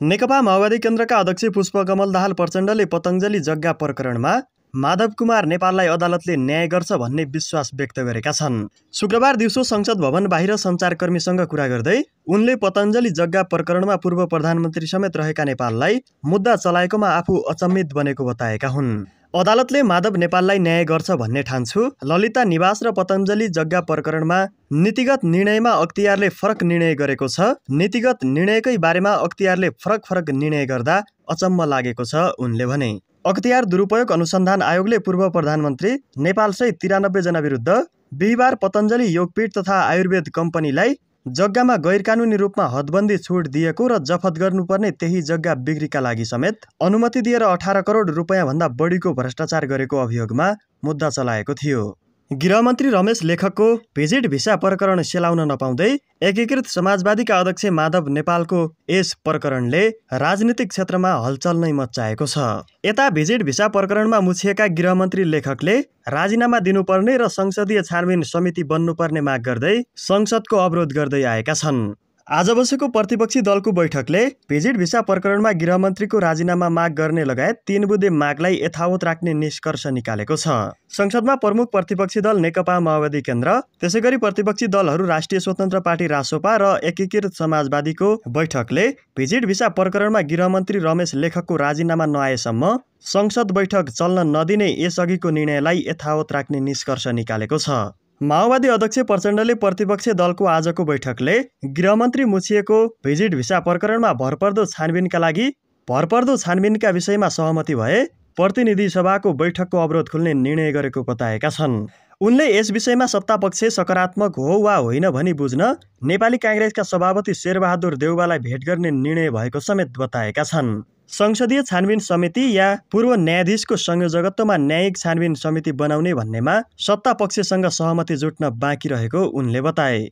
नेकपा माओवादी केन्द्रका अध्यक्ष पुष्पकमल दाहाल प्रचण्डले पतञ्जलि जग्गा प्रकरणमा माधव कुमार नेपाललाई अदालतले न्याय गर्छ भन्ने विश्वास व्यक्त गरेका छन्। शुक्रबार दिउँसो संसद भवन बाहिर सञ्चारकर्मीसँग कुरा गर्दै उनले पतञ्जलि जग्गा प्रकरणमा पूर्व प्रधानमन्त्री समेत रहेका नेपाललाई मुद्दा चलाएकोमा आफू अचम्मित बनेको बताएका हुन्। अदालतले माधव नेपाललाई न्याय गर्छ भन्ने ठान्छु। ललिता निवास र पतञ्जलि जग्गा प्रकरणमा नीतिगत निर्णयमा अख्तियारले फरक निर्णय गरेको छ। नीतिगत निर्णयकै बारेमा अख्तियारले फरक निर्णय गर्दा अचम्म लागेको छ उनले भने। अख्तियार दुरुपयोग अनुसन्धान आयोगले पूर्व प्रधानमन्त्री नेपालसहित 93 जना विरुद्ध बिहिबार पतञ्जलि योगपीठ तथा आयुर्वेद कम्पनीलाई जग्गामा गैरकानुनी रूपमा हदबन्दी छुट दिएको र जफत गर्नुपर्ने त्यही जग्गा बिक्रीका लागि समेत अनुमति दिएर 18 करोड रुपैयाँ भन्दा बढीको भ्रष्टाचार गरेको अभियोगमा मुद्दा चलाएको थियो। गृहमन्त्री रमेश लेखकको भिजिट भिसा प्रकरण सेलाउन नपाउँदै एकीकृत समाजवादीका अध्यक्ष माधव नेपालको यस प्रकरणले राजनीतिक क्षेत्रमा हलचल नै मच्चाएको छ। यता भिजिट भिसा प्रकरणमा मुछिएका गृहमन्त्री लेखकले राजीनामा दिनुपर्ने र संसदीय छानबिन समिति बन्नुपर्ने माग गर्दै संसदको अवरोध गर्दै आएका छन्। आज बसेको प्रतिपक्षी दलको बैठकले भिजिट भिसा प्रकरणमा गृहमन्त्रीको राजीनामा माग गर्ने लगायत 3 बुँदे मागलाई यथावत राख्ने निष्कर्ष निकालेको छ। संसदमा प्रमुख प्रतिपक्षी दल नेकपा माओवादी केन्द्र, त्यसैगरी प्रतिपक्षी दलहरू राष्ट्रिय स्वतन्त्र पार्टी रासोपा र एकीकृत समाजवादीको बैठकले भिजिट भिसा प्रकरणमा गृहमन्त्री रमेश लेखकको राजीनामा नआएसम्म संसद बैठक चल्न नदिने यसअघिको निर्णयलाई यथावत राख्ने निष्कर्ष निकालेको छ। माओवादी अध्यक्ष प्रचण्डले प्रतिपक्षी दलको आजको बैठकले गृहमन्त्री मुछिएको भिजिट भिसा प्रकरणमा भरपर्दो छानबिनका विषयमा सहमति भए प्रतिनिधि सभाको बैठकको अवरोध खुल्ने निर्णय गरेको बताएका छन्। उनले यस विषयमा सत्तापक्ष सकारात्मक हो वा होइन भनी बुझ्न नेपाली काङ्ग्रेसका सभापति शेरबहादुर देउवालाई भेट गर्ने निर्णय भएको समेत बताएका छन्। संसदीय छानबिन समिति या पूर्व न्यायाधीशको संयोजकत्वमा न्यायिक छानबिन समिति बनाउने भन्नेमा सत्तापक्षसँग सहमति जुट्न बाँकी रहेको उनले बताए।